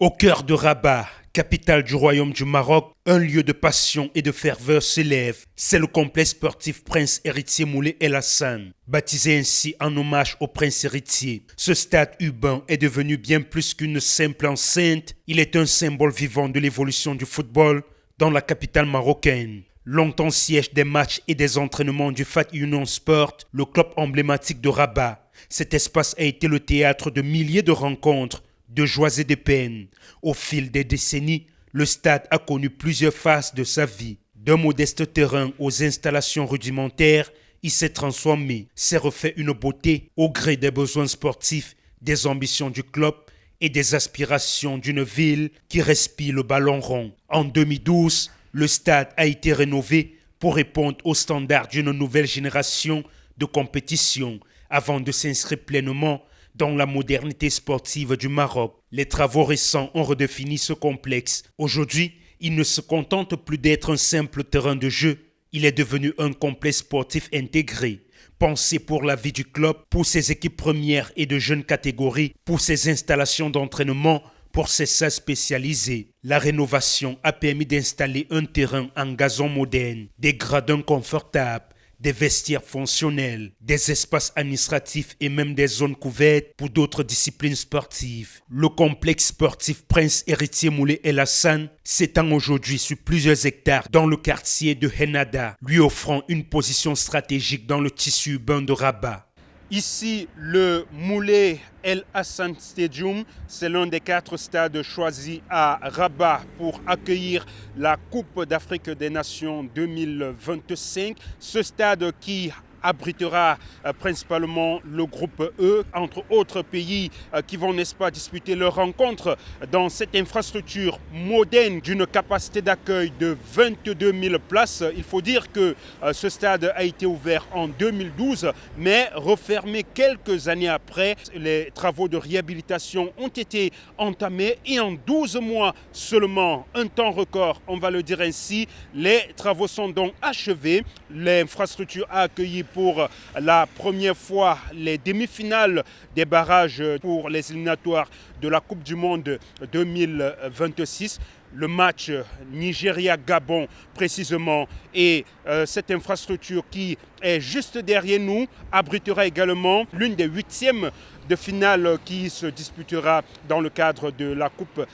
Au cœur de Rabat, capitale du royaume du Maroc, un lieu de passion et de ferveur s'élève. C'est le complexe sportif Prince Héritier Moulay El Hassan, baptisé ainsi en hommage au prince héritier. Ce stade urbain est devenu bien plus qu'une simple enceinte. Il est un symbole vivant de l'évolution du football dans la capitale marocaine. Longtemps siège des matchs et des entraînements du FAT Union Sport, le club emblématique de Rabat. Cet espace a été le théâtre de milliers de rencontres, de joies et de peines. Au fil des décennies, le stade a connu plusieurs phases de sa vie. D'un modeste terrain aux installations rudimentaires, il s'est transformé, s'est refait une beauté au gré des besoins sportifs, des ambitions du club et des aspirations d'une ville qui respire le ballon rond. En 2012, le stade a été rénové pour répondre aux standards d'une nouvelle génération de compétition avant de s'inscrire pleinement dans la modernité sportive du Maroc. Les travaux récents ont redéfini ce complexe. Aujourd'hui, il ne se contente plus d'être un simple terrain de jeu. Il est devenu un complexe sportif intégré, pensé pour la vie du club, pour ses équipes premières et de jeunes catégories, pour ses installations d'entraînement, pour ses salles spécialisées. La rénovation a permis d'installer un terrain en gazon moderne, des gradins confortables, des vestiaires fonctionnels, des espaces administratifs et même des zones couvertes pour d'autres disciplines sportives. Le complexe sportif Prince Héritier Moulay El Hassan s'étend aujourd'hui sur plusieurs hectares dans le quartier de Hennada, lui offrant une position stratégique dans le tissu urbain de Rabat. Ici, le Moulay El Hassan Stadium, c'est l'un des 4 stades choisis à Rabat pour accueillir la Coupe d'Afrique des Nations 2025. Ce stade qui abritera principalement le groupe E, entre autres pays qui vont, n'est-ce pas, disputer leur rencontre dans cette infrastructure moderne d'une capacité d'accueil de 22 000 places. Il faut dire que ce stade a été ouvert en 2012, mais refermé quelques années après. Les travaux de réhabilitation ont été entamés et en 12 mois seulement, un temps record, on va le dire ainsi, les travaux sont donc achevés. L'infrastructure a accueilli pour la première fois les demi-finales des barrages pour les éliminatoires de la Coupe du Monde 2026. Le match Nigeria-Gabon précisément, et cette infrastructure qui est juste derrière nous abritera également l'une des 8e de finale qui se disputera dans le cadre de la Coupe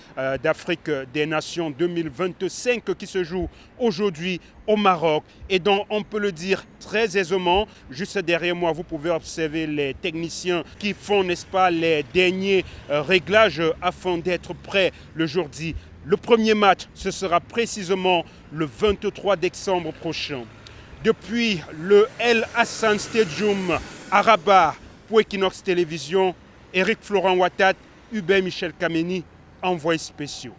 d'Afrique des Nations 2025 qui se joue aujourd'hui au Maroc et dont on peut le dire très aisément. Juste derrière moi, vous pouvez observer les techniciens qui font, n'est-ce pas, les derniers réglages afin d'être prêts le jour J. Le premier match, ce sera précisément le 23 décembre prochain. Depuis le El Hassan Stadium à Rabat, pour Equinox Télévision, Éric Florent Ouattat, Hubert Michel Kameni, envoyés spéciaux.